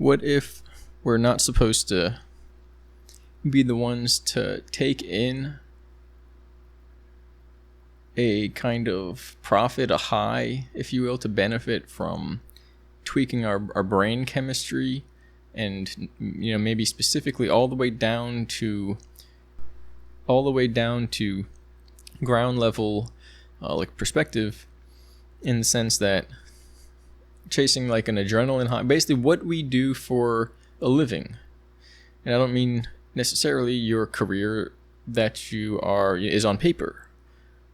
What if we're not supposed to be the ones to take in a kind of profit, a high, if you will, to benefit from tweaking our brain chemistry, and maybe specifically all the way down to ground level like perspective, in the sense that chasing like an adrenaline high, basically what we do for a living. And I don't mean necessarily your career that you are is on paper.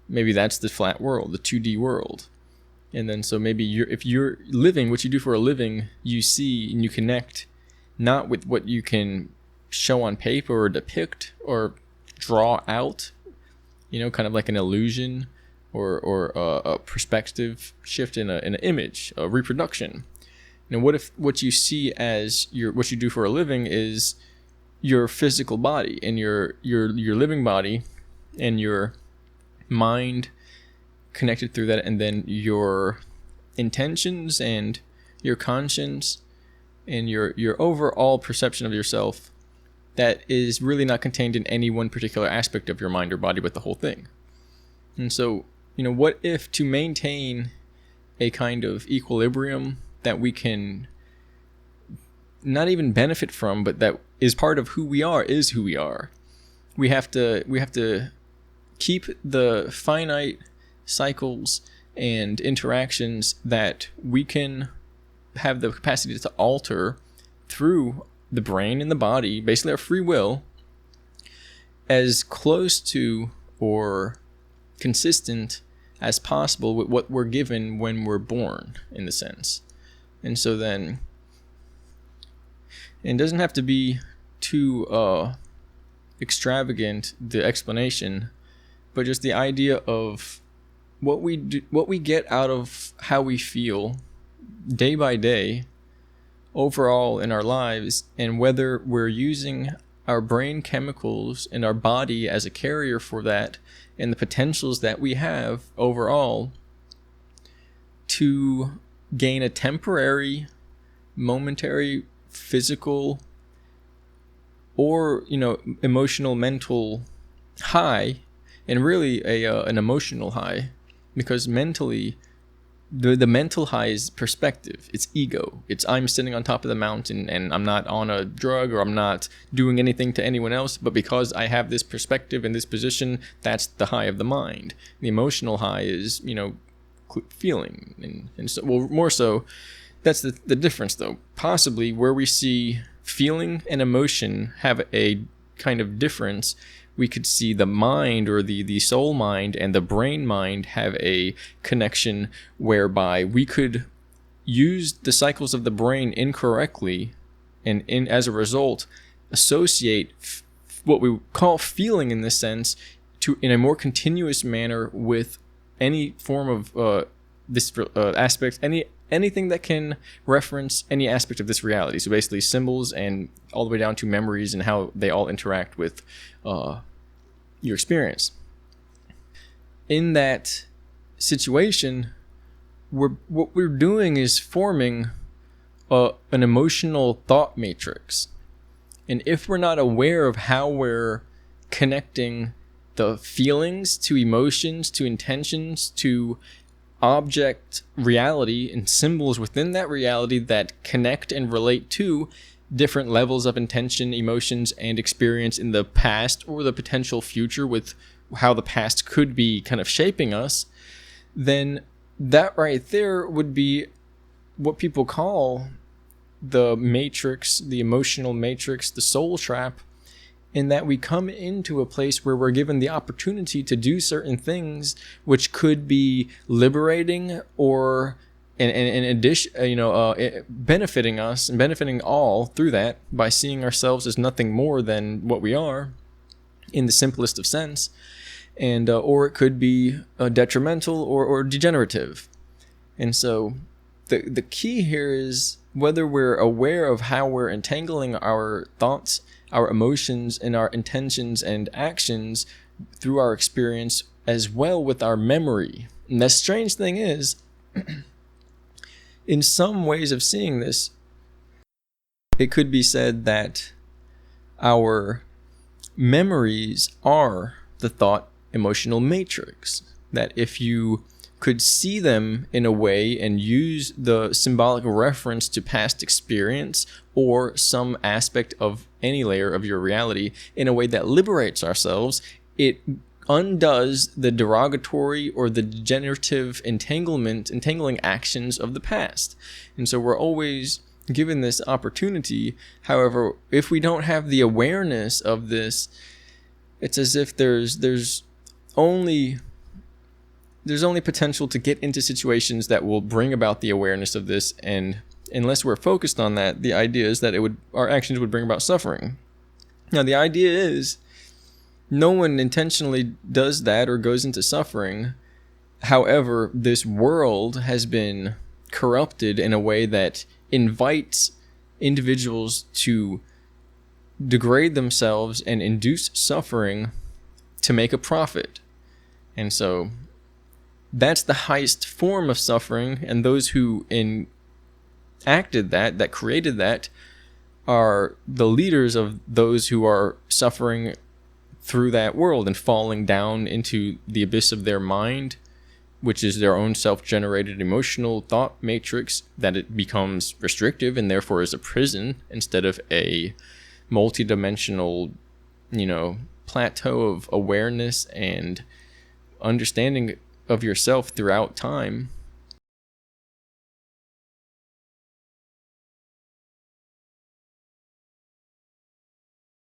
Maybe that's the flat world, the 2D world. And then so maybe if you're living what you do for a living, you see and you connect not with what you can show on paper or depict or draw out, kind of like an illusion or a perspective shift in an image, a reproduction. What if what you see as what you do for a living is your physical body and your living body and your mind connected through that, and then your intentions and your conscience and your overall perception of yourself that is really not contained in any one particular aspect of your mind or body, but the whole thing. And so, what if to maintain a kind of equilibrium that we can not even benefit from, but that is part of who we are, we have to keep the finite cycles and interactions that we can have the capacity to alter through the brain and the body, basically our free will, as close to or consistent as possible with what we're given when we're born, in the sense. And so then it doesn't have to be too extravagant, the explanation, but just the idea of what we do, what we get out of how we feel day by day overall in our lives, and whether we're using our brain chemicals and our body as a carrier for that, and the potentials that we have overall to gain a temporary, momentary, physical, or emotional, mental high, and really an emotional high, because mentally the mental high is perspective, it's ego, it's I'm sitting on top of the mountain and I'm not on a drug or I'm not doing anything to anyone else, but because I have this perspective and this position, that's the high of the mind. The emotional high is feeling, and so, well, more so, that's the difference though, possibly where we see feeling and emotion have a kind of difference. We could see the mind, or the soul mind, and the brain mind have a connection whereby we could use the cycles of the brain incorrectly, and as a result associate what we call feeling in this sense in a more continuous manner with any form of this aspect, anything that can reference any aspect of this reality. So basically symbols, and all the way down to memories and how they all interact with your experience. In that situation, what we're doing is forming an emotional thought matrix. And if we're not aware of how we're connecting the feelings to emotions, to intentions, to object reality, and symbols within that reality that connect and relate to different levels of intention, emotions, and experience in the past or the potential future, with how the past could be kind of shaping us, then that right there would be what people call the matrix, the emotional matrix, the soul trap, in that we come into a place where we're given the opportunity to do certain things which could be liberating, or in addition, benefiting us and benefiting all through that, by seeing ourselves as nothing more than what we are in the simplest of sense, and or it could be detrimental or degenerative. And so the key here is whether we're aware of how we're entangling our thoughts, our emotions, and our intentions and actions through our experience, as well with our memory. And the strange thing is, in some ways of seeing this, it could be said that our memories are the thought emotional matrix. That if you could see them in a way and use the symbolic reference to past experience or some aspect of any layer of your reality in a way that liberates ourselves, it undoes the derogatory or the degenerative entangling actions of the past. And so we're always given this opportunity. However, if we don't have the awareness of this, it's as if there's only potential to get into situations that will bring about the awareness of this, and unless we're focused on that, the idea is that our actions would bring about suffering. Now, the idea is no one intentionally does that or goes into suffering. However, this world has been corrupted in a way that invites individuals to degrade themselves and induce suffering to make a profit. And so that's the highest form of suffering, and those who enacted that created that, are the leaders of those who are suffering through that world and falling down into the abyss of their mind, which is their own self-generated emotional thought matrix, that it becomes restrictive and therefore is a prison instead of a multidimensional, plateau of awareness and understanding of yourself throughout time.